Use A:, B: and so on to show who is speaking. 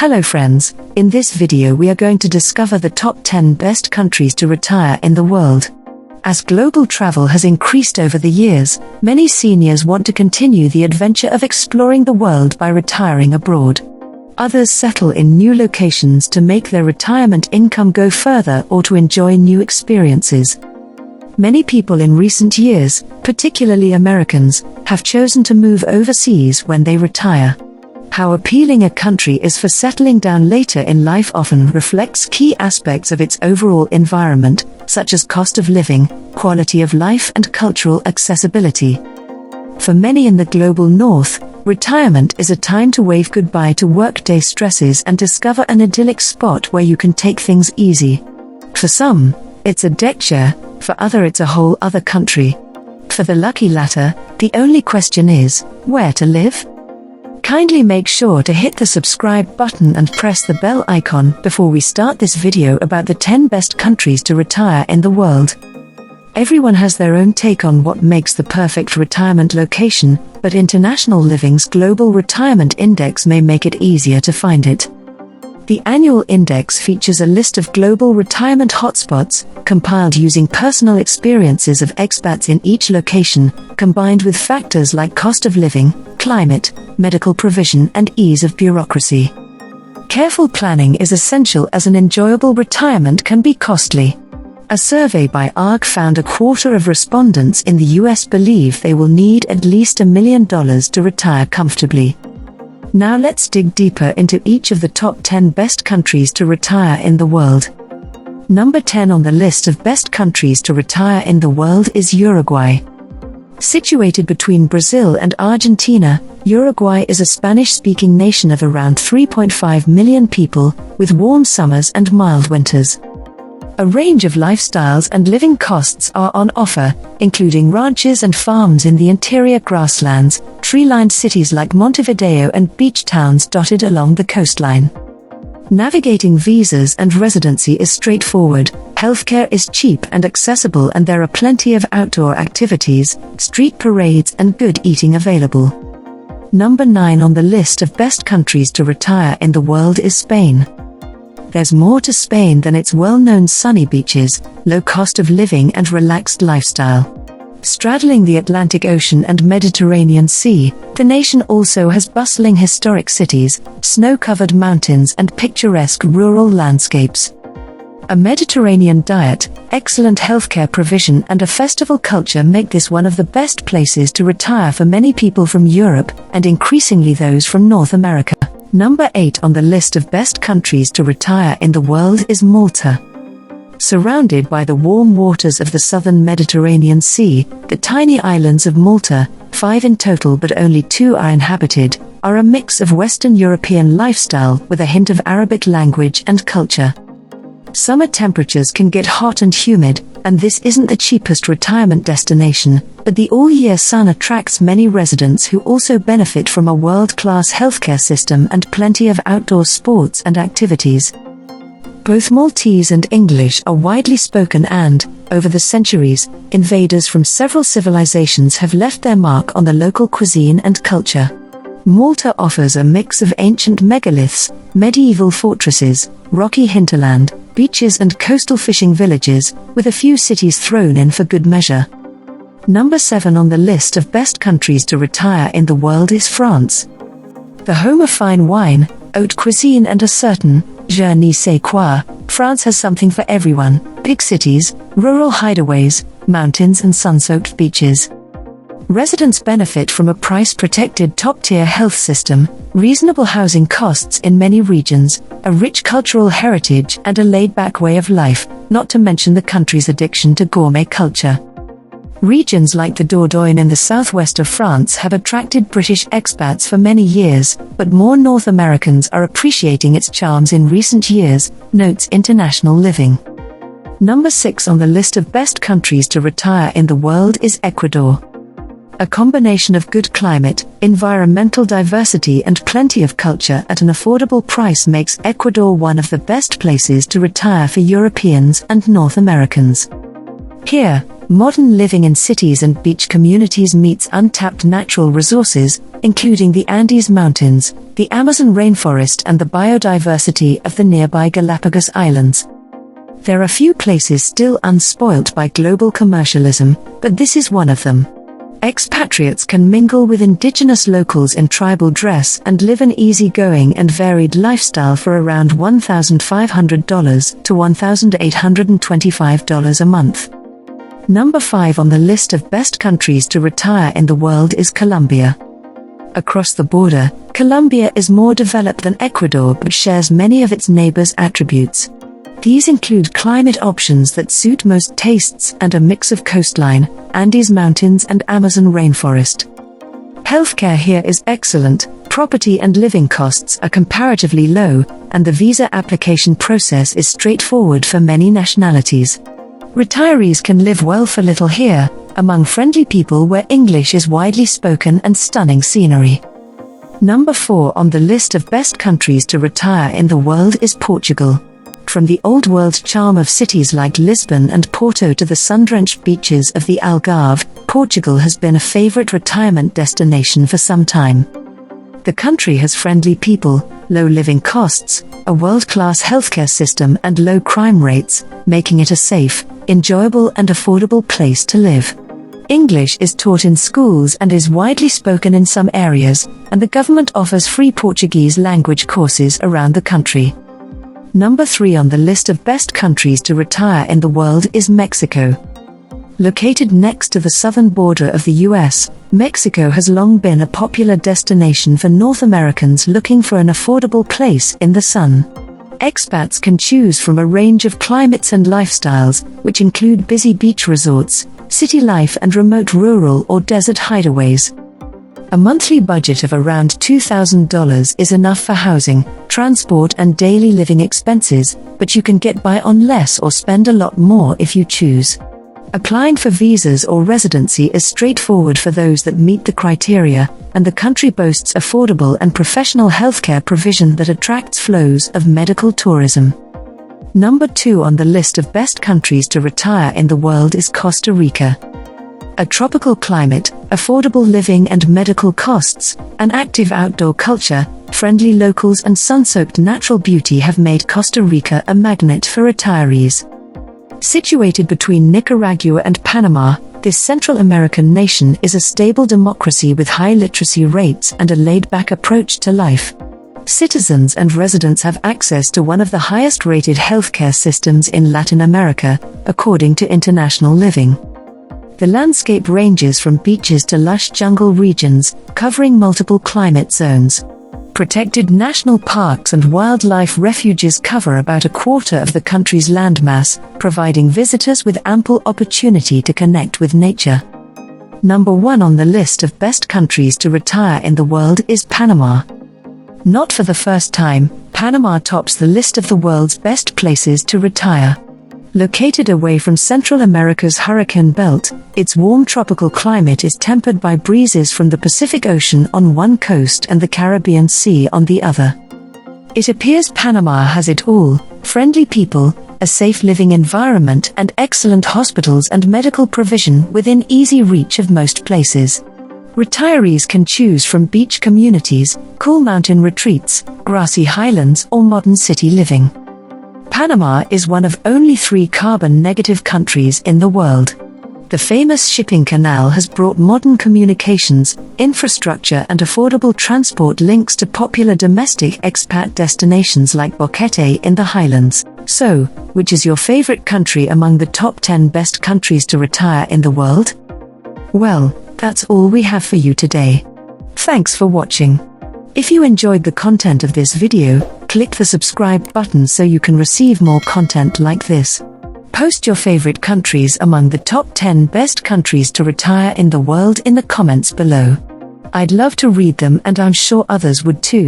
A: Hello friends, in this video we are going to discover the top 10 best countries to retire in the world. As global travel has increased over the years, many seniors want to continue the adventure of exploring the world by retiring abroad. Others settle in new locations to make their retirement income go further or to enjoy new experiences. Many people in recent years, particularly Americans, have chosen to move overseas when they retire. How appealing a country is for settling down later in life often reflects key aspects of its overall environment, such as cost of living, quality of life and cultural accessibility. For many in the global north, retirement is a time to wave goodbye to workday stresses and discover an idyllic spot where you can take things easy. For some, it's a deck chair, for others it's a whole other country. For the lucky latter, the only question is, where to live? Kindly make sure to hit the subscribe button and press the bell icon before we start this video about the 10 best countries to retire in the world. Everyone has their own take on what makes the perfect retirement location, but International Living's Global Retirement Index may make it easier to find it. The annual index features a list of global retirement hotspots, compiled using personal experiences of expats in each location, combined with factors like cost of living, climate, medical provision and ease of bureaucracy. Careful planning is essential as an enjoyable retirement can be costly. A survey by ARG found a quarter of respondents in the US believe they will need at least $1 million to retire comfortably. Now let's dig deeper into each of the top 10 best countries to retire in the world. Number 10 on the list of best countries to retire in the world is Uruguay. Situated between Brazil and Argentina, Uruguay is a Spanish-speaking nation of around 3.5 million people, with warm summers and mild winters. A range of lifestyles and living costs are on offer, including ranches and farms in the interior grasslands, tree-lined cities like Montevideo and beach towns dotted along the coastline. Navigating visas and residency is straightforward, healthcare is cheap and accessible and there are plenty of outdoor activities, street parades and good eating available. Number 9 on the list of best countries to retire in the world is Spain. There's more to Spain than its well-known sunny beaches, low cost of living and relaxed lifestyle. Straddling the Atlantic Ocean and Mediterranean Sea, the nation also has bustling historic cities, snow-covered mountains and picturesque rural landscapes. A Mediterranean diet, excellent healthcare provision and a festival culture make this one of the best places to retire for many people from Europe, and increasingly those from North America. Number 8 on the list of best countries to retire in the world is Malta. Surrounded by the warm waters of the southern Mediterranean Sea, the tiny islands of Malta, 5 in total but only 2 are inhabited, are a mix of Western European lifestyle with a hint of Arabic language and culture. Summer temperatures can get hot and humid, and this isn't the cheapest retirement destination, but the all-year sun attracts many residents who also benefit from a world-class healthcare system and plenty of outdoor sports and activities. Both Maltese and English are widely spoken and, over the centuries, invaders from several civilizations have left their mark on the local cuisine and culture. Malta offers a mix of ancient megaliths, medieval fortresses, rocky hinterland, beaches and coastal fishing villages, with a few cities thrown in for good measure. Number 7 on the list of best countries to retire in the world is France. The home of fine wine, haute cuisine and a certain je ne sais quoi, France has something for everyone: big cities, rural hideaways, mountains and sun-soaked beaches. Residents benefit from a price-protected top-tier health system, reasonable housing costs in many regions, a rich cultural heritage and a laid-back way of life, not to mention the country's addiction to gourmet culture. Regions like the Dordogne in the southwest of France have attracted British expats for many years, but more North Americans are appreciating its charms in recent years, notes International Living. Number 6 on the list of best countries to retire in the world is Ecuador. A combination of good climate, environmental diversity and plenty of culture at an affordable price makes Ecuador one of the best places to retire for Europeans and North Americans. Here, Modern living in cities and beach communities meets untapped natural resources, including the Andes Mountains, the Amazon rainforest and the biodiversity of the nearby Galapagos Islands. There are few places still unspoilt by global commercialism, but this is one of them. Expatriates can mingle with indigenous locals in tribal dress and live an easygoing and varied lifestyle for around $1,500 to $1,825 a month. Number 5 on the list of best countries to retire in the world is Colombia. Across the border, Colombia is more developed than Ecuador but shares many of its neighbors' attributes. These include climate options that suit most tastes and a mix of coastline, Andes Mountains and Amazon rainforest. Healthcare here is excellent, property and living costs are comparatively low, and the visa application process is straightforward for many nationalities. Retirees can live well for little here, among friendly people where English is widely spoken and stunning scenery. Number 4 on the list of best countries to retire in the world is Portugal. From the old-world charm of cities like Lisbon and Porto to the sun-drenched beaches of the Algarve, Portugal has been a favorite retirement destination for some time. The country has friendly people, low living costs, a world-class healthcare system and low crime rates, making it a safe, enjoyable and affordable place to live. English is taught in schools and is widely spoken in some areas, and the government offers free Portuguese language courses around the country. Number 3 on the list of best countries to retire in the world is Mexico. Located next to the southern border of the US, Mexico has long been a popular destination for North Americans looking for an affordable place in the sun. Expats can choose from a range of climates and lifestyles, which include busy beach resorts, city life and remote rural or desert hideaways. A monthly budget of around $2,000 is enough for housing, transport and daily living expenses, but you can get by on less or spend a lot more if you choose. Applying for visas or residency is straightforward for those that meet the criteria, and the country boasts affordable and professional healthcare provision that attracts flows of medical tourism. Number 2 on the list of best countries to retire in the world is Costa Rica. A tropical climate, affordable living and medical costs, an active outdoor culture, friendly locals and sun-soaked natural beauty have made Costa Rica a magnet for retirees. Situated between Nicaragua and Panama, this Central American nation is a stable democracy with high literacy rates and a laid-back approach to life. Citizens and residents have access to one of the highest-rated healthcare systems in Latin America, according to International Living. The landscape ranges from beaches to lush jungle regions, covering multiple climate zones. Protected national parks and wildlife refuges cover about a quarter of the country's landmass, providing visitors with ample opportunity to connect with nature. Number 1 on the list of best countries to retire in the world is Panama. Not for the first time, Panama tops the list of the world's best places to retire. Located away from Central America's hurricane belt, its warm tropical climate is tempered by breezes from the Pacific Ocean on one coast and the Caribbean Sea on the other. It appears Panama has it all: friendly people, a safe living environment and excellent hospitals and medical provision within easy reach of most places. Retirees can choose from beach communities, cool mountain retreats, grassy highlands or modern city living. Panama is one of only 3 carbon-negative countries in the world. The famous shipping canal has brought modern communications, infrastructure and affordable transport links to popular domestic expat destinations like Boquete in the Highlands. So, which is your favorite country among the top 10 best countries to retire in the world? Well, that's all we have for you today. Thanks for watching. If you enjoyed the content of this video, click the subscribe button so you can receive more content like this. Post your favorite countries among the top 10 best countries to retire in the world in the comments below. I'd love to read them and I'm sure others would too.